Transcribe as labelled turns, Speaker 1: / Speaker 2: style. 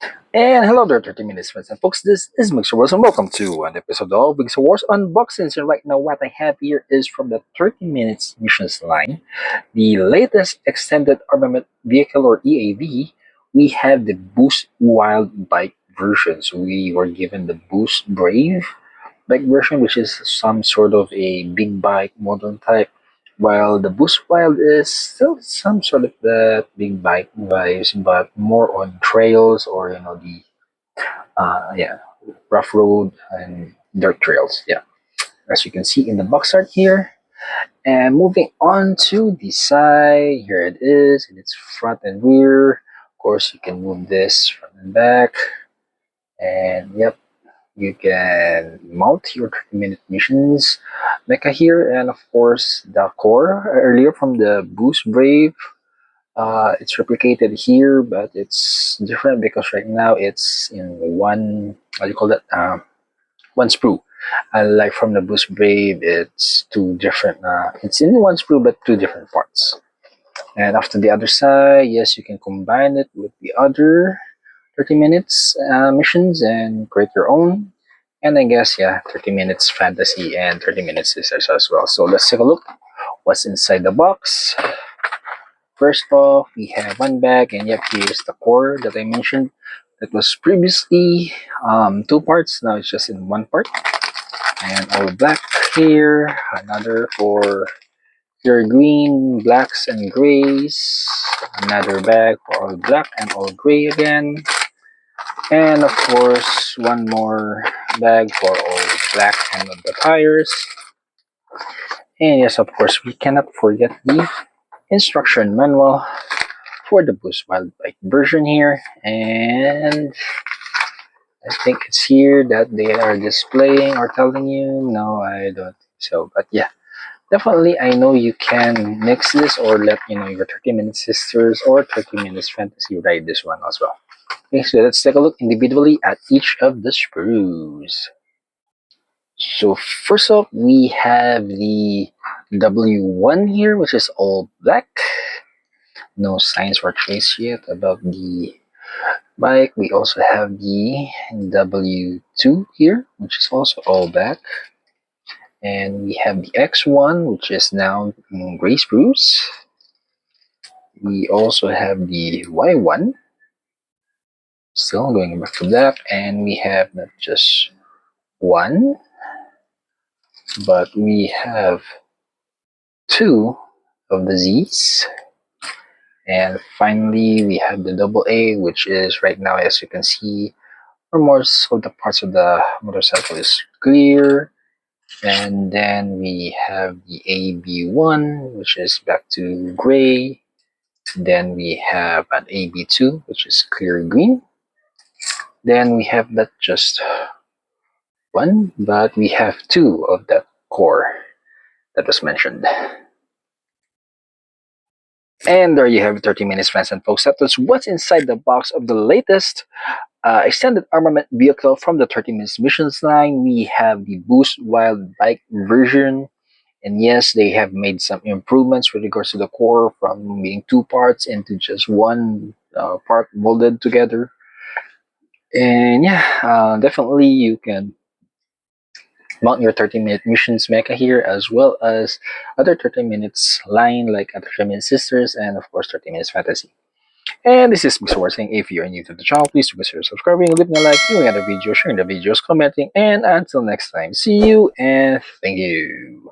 Speaker 1: And hello there, 30 minutes friends and folks. This is Mixerwars, and welcome to an episode of Mixerwars Unboxings. And right now, what I have here is from the 30 minutes missions line, the latest extended armament vehicle or EAV. We have the Boost Wild Bike version. So we were given the Boost Brave bike version, which is some sort of a big bike modern type, while the Boost Wild is still some sort of the big bike vibes, but more on trails or the yeah, rough road and dirt trails. Yeah, as you can see in the box art here. And moving on to the side, here it is in its front and rear. Of course, you can move this front and back, and yep, you can mount your 30-minute missions mecha here, and of course the core earlier from the Boost Brave. It's replicated here, but it's different because right now it's in one. What do you call that? One sprue. Like from the Boost Brave, it's two different. It's in one sprue, but two different parts. And after the other side, yes, you can combine it with the other 30 minutes missions and create your own. And I guess, yeah, 30 minutes fantasy and 30 minutes sisters as well. So let's take a look what's inside the box. First off, we have one bag, and yep, here's the core that I mentioned. That was previously two parts, now it's just in one part. And all black here, another for your green, blacks, and grays. Another bag for all black and all gray again. And of course, one more bag for all black and the tires. And yes, of course, we cannot forget the instruction manual for the Boost Wild Bike version here. And I think it's here that they are displaying or telling you. No, I don't think so. But yeah, definitely I know you can mix this or let your 30 minutes sisters or 30 minutes fantasy ride this one as well. Okay, so let's take a look individually at each of the sprues. So first off, we have the W1 here, which is all black. No signs or trace yet about the bike. We also have the W2 here, which is also all black. And we have the X1, which is now in gray spruce. We also have the Y1, still going back to black. And we have not just one, but we have two of the Z's. And finally, we have the double A, which is right now, as you can see, for most of the parts of the motorcycle is clear. And then we have the AB1, which is back to gray. Then we have an AB2, which is clear green. Then we have not just one, but we have two of that core that was mentioned. And there you have it, 30 minutes, friends and folks. That was what's inside the box of the latest extended armament vehicle from the 30 minutes missions line. We have the Boost Wild Bike version. And yes, they have made some improvements with regards to the core from being two parts into just one part molded together. And yeah, definitely you can mount your 30-minute missions mecha here, as well as other 30 minutes line like 30 minutes sisters and of course 30 minutes fantasy. And this is Mr. War saying, if you are new to the channel, please consider subscribing, leaving a like, viewing other videos, sharing the videos, commenting, and until next time, see you and thank you.